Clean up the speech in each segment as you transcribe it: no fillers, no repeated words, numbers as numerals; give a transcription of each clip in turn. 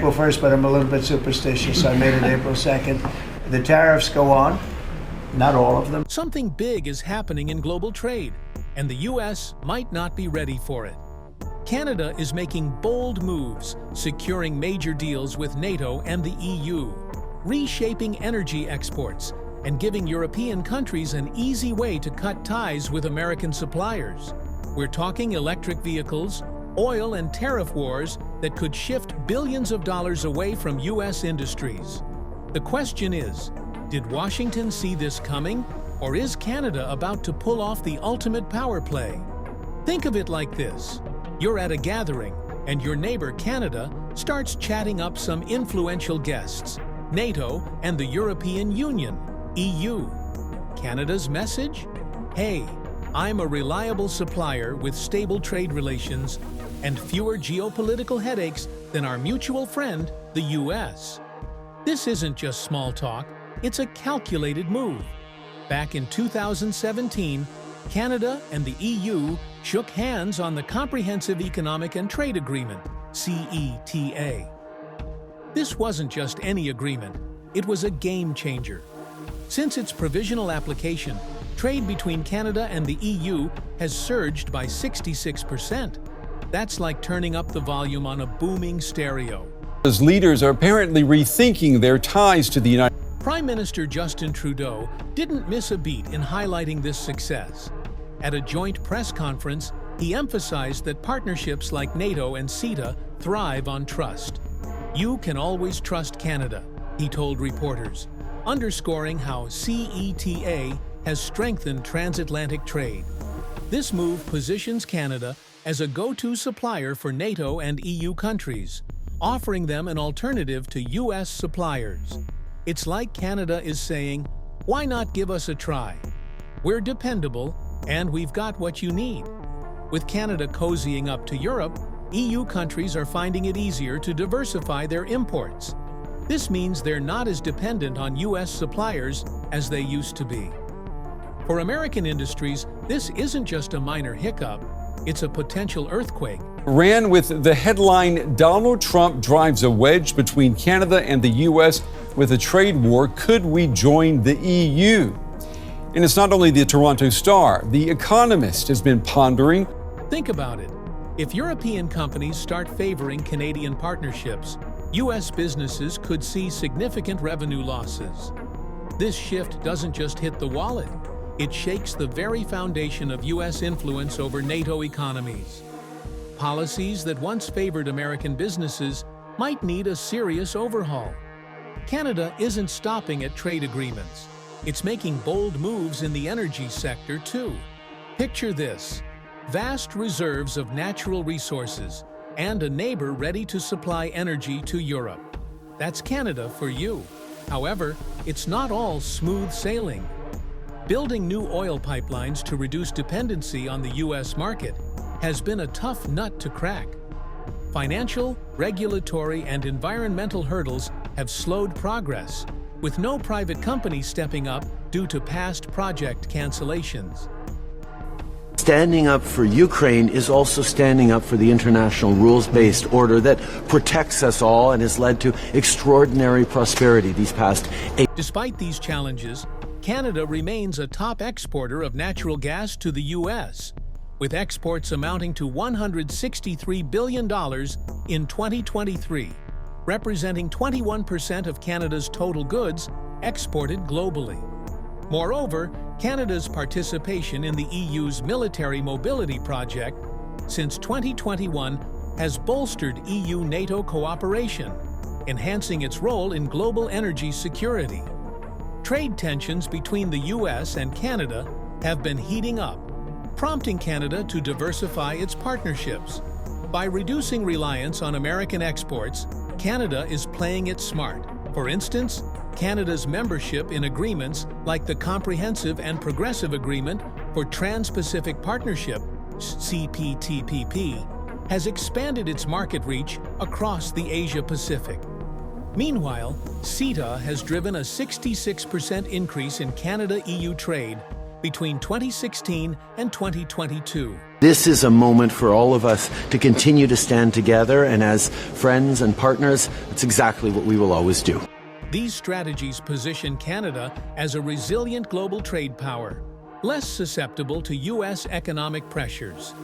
April 1st, but I'm a little bit superstitious, so I made it April 2nd. The tariffs go on, not all of them. Something big is happening in global trade, and the U.S. might not be ready for it. Canada is making bold moves, securing major deals with NATO and the EU, reshaping energy exports, and giving European countries an easy way to cut ties with American suppliers. We're talking electric vehicles, oil and tariff wars that could shift billions of dollars away from U.S. industries. The question is, did Washington see this coming, or is Canada about to pull off the ultimate power play? Think of it like this. You're at a gathering, and your neighbor Canada starts chatting up some influential guests, NATO and the European Union, EU. Canada's message? Hey, I'm a reliable supplier with stable trade relations and fewer geopolitical headaches than our mutual friend, the US. This isn't just small talk, it's a calculated move. Back in 2017, Canada and the EU shook hands on the Comprehensive Economic and Trade Agreement, CETA. This wasn't just any agreement, it was a game changer. Since its provisional application, trade between Canada and the EU has surged by 66%. That's like turning up the volume on a booming stereo. As leaders are apparently rethinking their ties to the United States. Prime Minister Justin Trudeau didn't miss a beat in highlighting this success. At a joint press conference, he emphasized that partnerships like NATO and CETA thrive on trust. You can always trust Canada, he told reporters, underscoring how CETA has strengthened transatlantic trade. This move positions Canada as a go-to supplier for NATO and EU countries, offering them an alternative to US suppliers. It's like Canada is saying, why not give us a try? We're dependable, and we've got what you need. With Canada cozying up to Europe, EU countries are finding it easier to diversify their imports. This means they're not as dependent on US suppliers as they used to be. For American industries, this isn't just a minor hiccup, it's a potential earthquake. Ran with the headline, Donald Trump drives a wedge between Canada and the U.S. with a trade war. Could we join the EU? And it's not only the Toronto Star. The Economist has been pondering. Think about it. If European companies start favoring Canadian partnerships, U.S. businesses could see significant revenue losses. This shift doesn't just hit the wallet, it shakes the very foundation of U.S. influence over NATO economies. Policies that once favored American businesses might need a serious overhaul. Canada isn't stopping at trade agreements. It's making bold moves in the energy sector, too. Picture this: vast reserves of natural resources and a neighbor ready to supply energy to Europe. That's Canada for you. However, it's not all smooth sailing. Building new oil pipelines to reduce dependency on the U.S. market has been a tough nut to crack. Financial, regulatory, and environmental hurdles have slowed progress, with no private company stepping up due to past project cancellations. Standing up for Ukraine is also standing up for the international rules-based order that protects us all and has led to extraordinary prosperity these past 8 Despite these challenges, Canada remains a top exporter of natural gas to the U.S., with exports amounting to $163 billion in 2023, representing 21% of Canada's total goods exported globally. Moreover, Canada's participation in the EU's military mobility project since 2021 has bolstered EU-NATO cooperation, enhancing its role in global energy security. Trade tensions between the U.S. and Canada have been heating up, prompting Canada to diversify its partnerships. By reducing reliance on American exports, Canada is playing it smart. For instance, Canada's membership in agreements like the Comprehensive and Progressive Agreement for Trans-Pacific Partnership, CPTPP, has expanded its market reach across the Asia-Pacific. Meanwhile, CETA has driven a 66% increase in Canada-EU trade between 2016 and 2022. This is a moment for all of us to continue to stand together, and as friends and partners, it's exactly what we will always do. These strategies position Canada as a resilient global trade power, less susceptible to U.S. economic pressures.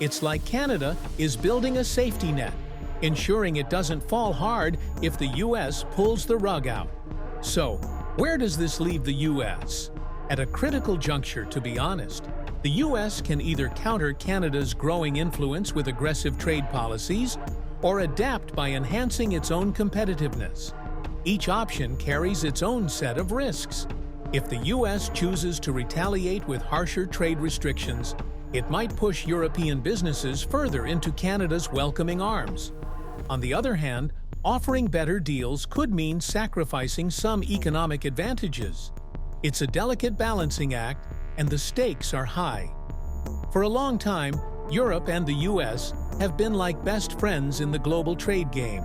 It's like Canada is building a safety net, ensuring it doesn't fall hard if the U.S. pulls the rug out. So, where does this leave the U.S.? At a critical juncture, to be honest. The U.S. can either counter Canada's growing influence with aggressive trade policies or adapt by enhancing its own competitiveness. Each option carries its own set of risks. If the U.S. chooses to retaliate with harsher trade restrictions, it might push European businesses further into Canada's welcoming arms. On the other hand, offering better deals could mean sacrificing some economic advantages. It's a delicate balancing act, and the stakes are high. For a long time, Europe and the U.S. have been like best friends in the global trade game.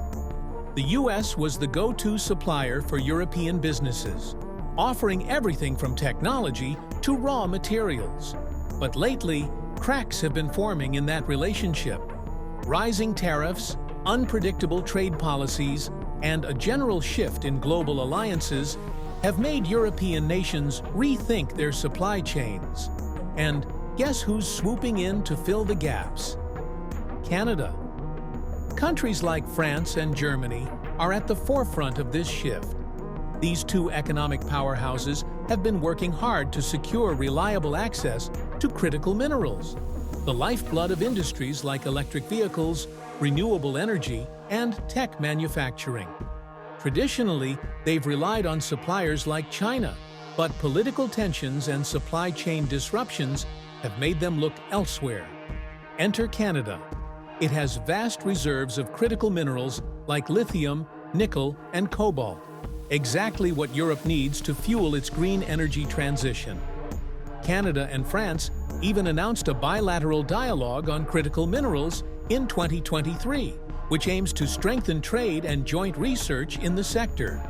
The U.S. was the go-to supplier for European businesses, offering everything from technology to raw materials. But lately, cracks have been forming in that relationship. Rising tariffs, unpredictable trade policies, and a general shift in global alliances have made European nations rethink their supply chains. And guess who's swooping in to fill the gaps? Canada. Countries like France and Germany are at the forefront of this shift. These two economic powerhouses have been working hard to secure reliable access to critical minerals, the lifeblood of industries like electric vehicles, renewable energy, and tech manufacturing. Traditionally, they've relied on suppliers like China, but political tensions and supply chain disruptions have made them look elsewhere. Enter Canada. It has vast reserves of critical minerals like lithium, nickel, and cobalt, exactly what Europe needs to fuel its green energy transition. Canada and France even announced a bilateral dialogue on critical minerals in 2023, which aims to strengthen trade and joint research in the sector.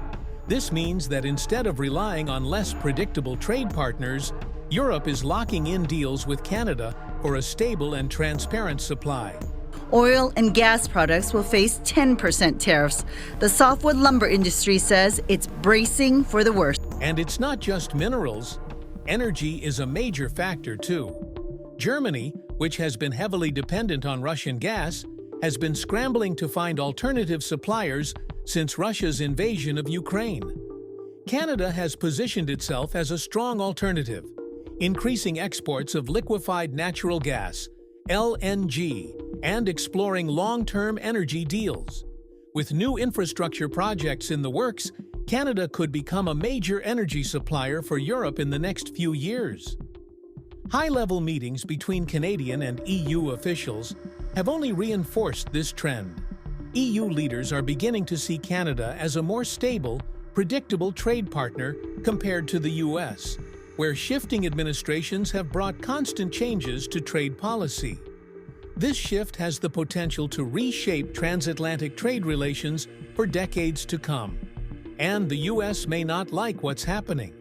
This means that instead of relying on less predictable trade partners, Europe is locking in deals with Canada for a stable and transparent supply. Oil and gas products will face 10% tariffs. The softwood lumber industry says it's bracing for the worst. And it's not just minerals. Energy is a major factor too. Germany, which has been heavily dependent on Russian gas, has been scrambling to find alternative suppliers since Russia's invasion of Ukraine. Canada has positioned itself as a strong alternative, increasing exports of liquefied natural gas, LNG, and exploring long-term energy deals. With new infrastructure projects in the works, Canada could become a major energy supplier for Europe in the next few years. High-level meetings between Canadian and EU officials have only reinforced this trend. EU leaders are beginning to see Canada as a more stable, predictable trade partner compared to the US, where shifting administrations have brought constant changes to trade policy. This shift has the potential to reshape transatlantic trade relations for decades to come. And the US may not like what's happening.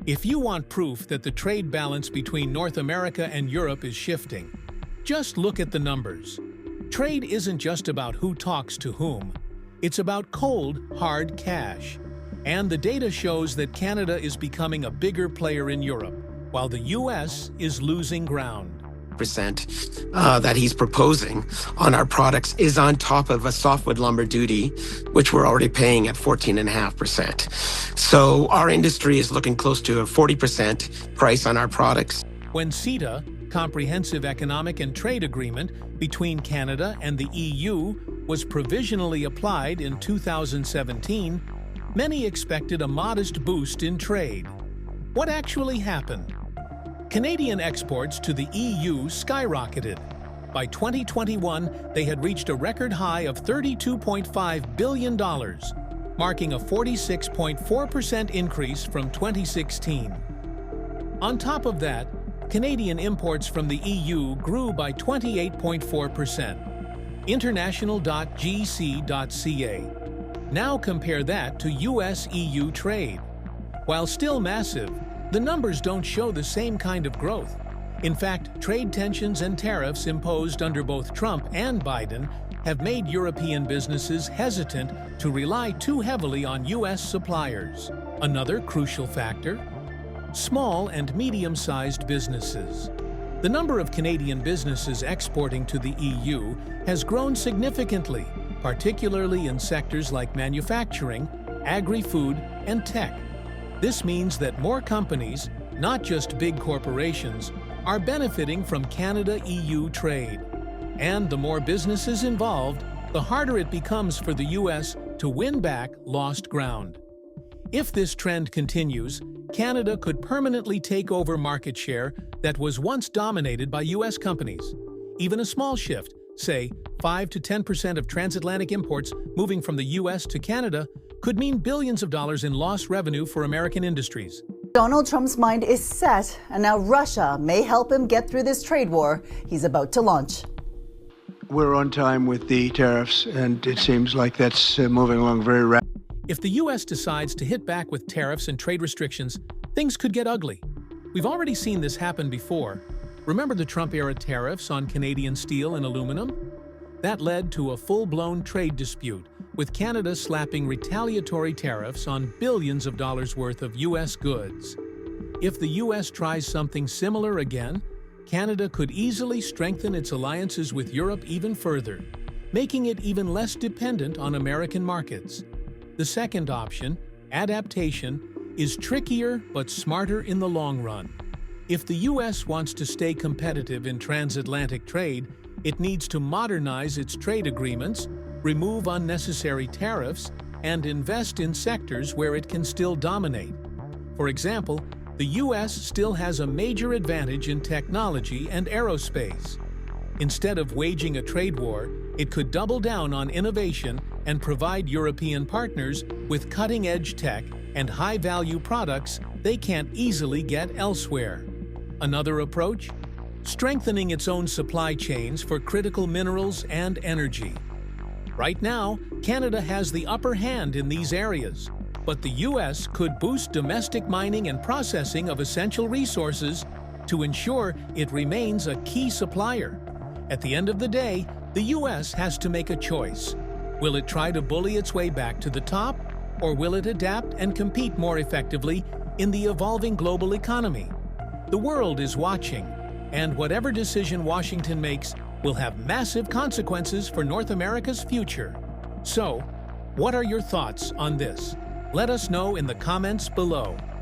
If you want proof that the trade balance between North America and Europe is shifting, just look at the numbers. Trade isn't just about who talks to whom. It's about cold, hard cash. And the data shows that Canada is becoming a bigger player in Europe, while the US is losing ground. That he's proposing on our products is on top of a softwood lumber duty, which we're already paying at 14.5%. So our industry is looking close to a 40% price on our products. When CETA, Comprehensive Economic and Trade Agreement between Canada and the EU, was provisionally applied in 2017, many expected a modest boost in trade. What actually happened? Canadian exports to the EU skyrocketed. By 2021, they had reached a record high of $32.5 billion, marking a 46.4% increase from 2016. On top of that, Canadian imports from the EU grew by 28.4%. International.gc.ca. Now compare that to US-EU trade. While still massive, the numbers don't show the same kind of growth. In fact, trade tensions and tariffs imposed under both Trump and Biden have made European businesses hesitant to rely too heavily on U.S. suppliers. Another crucial factor: small and medium-sized businesses. The number of Canadian businesses exporting to the EU has grown significantly, particularly in sectors like manufacturing, agri-food, and tech. This means that more companies, not just big corporations, are benefiting from Canada-EU trade. And the more businesses involved, the harder it becomes for the U.S. to win back lost ground. If this trend continues, Canada could permanently take over market share that was once dominated by U.S. companies. Even a small shift, say 5 to 10% of transatlantic imports moving from the U.S. to Canada, could mean billions of dollars in lost revenue for American industries. Donald Trump's mind is set, and now Russia may help him get through this trade war he's about to launch. We're on time with the tariffs, and it seems like that's moving along very rapidly. If the U.S. decides to hit back with tariffs and trade restrictions, things could get ugly. We've already seen this happen before. Remember the Trump-era tariffs on Canadian steel and aluminum? That led to a full-blown trade dispute, with Canada slapping retaliatory tariffs on billions of dollars worth of U.S. goods. If the U.S. tries something similar again, Canada could easily strengthen its alliances with Europe even further, making it even less dependent on American markets. The second option, adaptation, is trickier but smarter in the long run. If the U.S. wants to stay competitive in transatlantic trade, it needs to modernize its trade agreements, remove unnecessary tariffs, and invest in sectors where it can still dominate. For example, the U.S. still has a major advantage in technology and aerospace. Instead of waging a trade war, it could double down on innovation and provide European partners with cutting-edge tech and high-value products they can't easily get elsewhere. Another approach? Strengthening its own supply chains for critical minerals and energy. Right now, Canada has the upper hand in these areas, but the U.S. could boost domestic mining and processing of essential resources to ensure it remains a key supplier. At the end of the day, the U.S. has to make a choice. Will it try to bully its way back to the top, or will it adapt and compete more effectively in the evolving global economy? The world is watching, and whatever decision Washington makes will have massive consequences for North America's future. So, what are your thoughts on this? Let us know in the comments below.